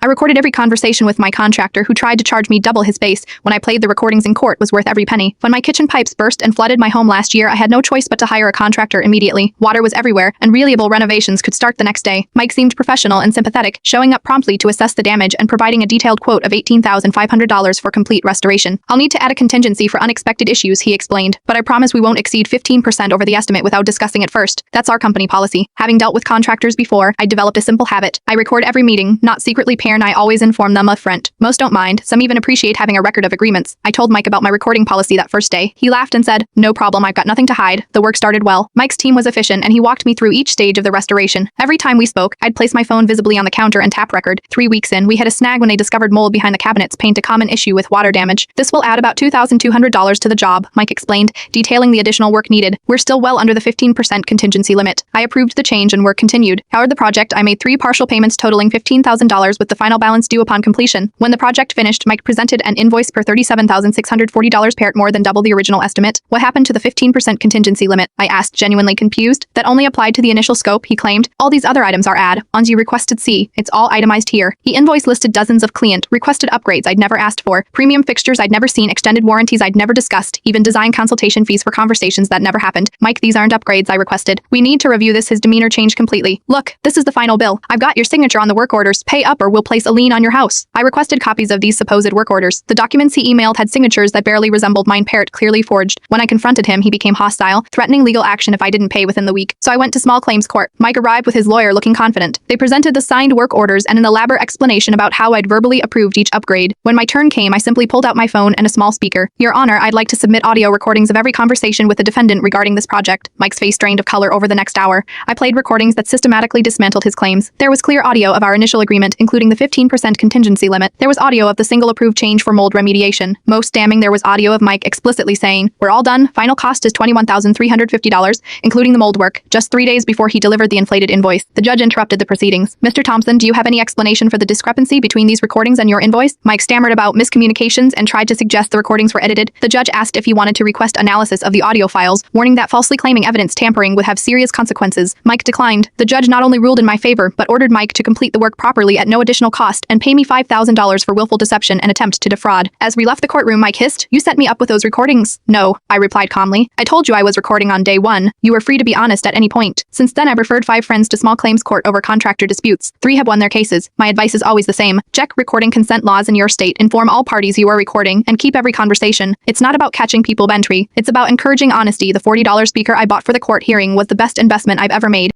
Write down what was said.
I recorded every conversation with my contractor, who tried to charge me double his base when I played the recordings in court was worth every penny. When my kitchen pipes burst and flooded my home last year, I had no choice but to hire a contractor immediately. Water was everywhere, and reliable renovations could start the next day. Mike seemed professional and sympathetic, showing up promptly to assess the damage and providing a detailed quote of $18,500 for complete restoration. I'll need to add a contingency for unexpected issues, he explained, but I promise we won't exceed 15% over the estimate without discussing it first. That's our company policy. Having dealt with contractors before, I developed a simple habit. I record every meeting, not secretly pair, and I always inform them upfront. Most don't mind, some even appreciate having a record of agreements. I told Mike about my recording policy that first day. He laughed and said, "No problem, I've got nothing to hide." The work started well. Mike's team was efficient, and he walked me through each stage of the restoration. Every time we spoke, I'd place my phone visibly on the counter and tap record. 3 weeks in, we hit a snag when they discovered mold behind the cabinets, paint, a common issue with water damage. "This will add about $2,200 to the job," Mike explained, detailing the additional work needed. "We're still well under the 15% contingency limit." I approved the change and work continued. Powered the project, I made 3 partial payments totaling $15,000 with the final balance due upon completion. When the project finished, Mike presented an invoice per $37,640, paired more than double the original estimate. "What happened to the 15% contingency limit?" I asked, genuinely confused. "That only applied to the initial scope," he claimed. "All these other items are add-ons you requested. See, it's all itemized here." He invoice listed dozens of client requested upgrades I'd never asked for, premium fixtures I'd never seen, extended warranties I'd never discussed, even design consultation fees for conversations that never happened. "Mike, these aren't upgrades," I requested. "We need to review this." His demeanor changed completely. "Look, this is the final bill. I've got your signature on the work orders. Pay up or we'll place a lien on your house." I requested copies of these supposed work orders. The documents he emailed had signatures that barely resembled mine, paired clearly forged. When I confronted him, he became hostile, threatening legal action if I didn't pay within the week. So I went to small claims court. Mike arrived with his lawyer, looking confident. They presented the signed work orders and an elaborate explanation about how I'd verbally approved each upgrade. When my turn came, I simply pulled out my phone and a small speaker. "Your Honor, I'd like to submit audio recordings of every conversation with the defendant regarding this project." Mike's face drained of color over the next hour. I played recordings that systematically dismantled his claims. There was clear audio of our initial agreement, including the 15% contingency limit. There was audio of the single approved change for mold remediation. Most damning, there was audio of Mike explicitly saying, "We're all done. Final cost is $21,350, including the mold work," just 3 days before he delivered the inflated invoice. The judge interrupted the proceedings. "Mr. Thompson, do you have any explanation for the discrepancy between these recordings and your invoice?" Mike stammered about miscommunications and tried to suggest the recordings were edited. The judge asked if he wanted to request analysis of the audio files, warning that falsely claiming evidence tampering would have serious consequences. Mike declined. The judge not only ruled in my favor, but ordered Mike to complete the work properly at no additional cost and pay me $5,000 for willful deception and attempt to defraud. As we left the courtroom, Mike hissed, "You set me up with those recordings." "No," I replied calmly. "I told you I was recording on day 1. You were free to be honest at any point." Since then, I've referred 5 friends to small claims court over contractor disputes. 3 have won their cases. My advice is always the same. Check recording consent laws in your state, inform all parties you are recording, and keep every conversation. It's not about catching people bentry. It's about encouraging honesty. The $40 speaker I bought for the court hearing was the best investment I've ever made.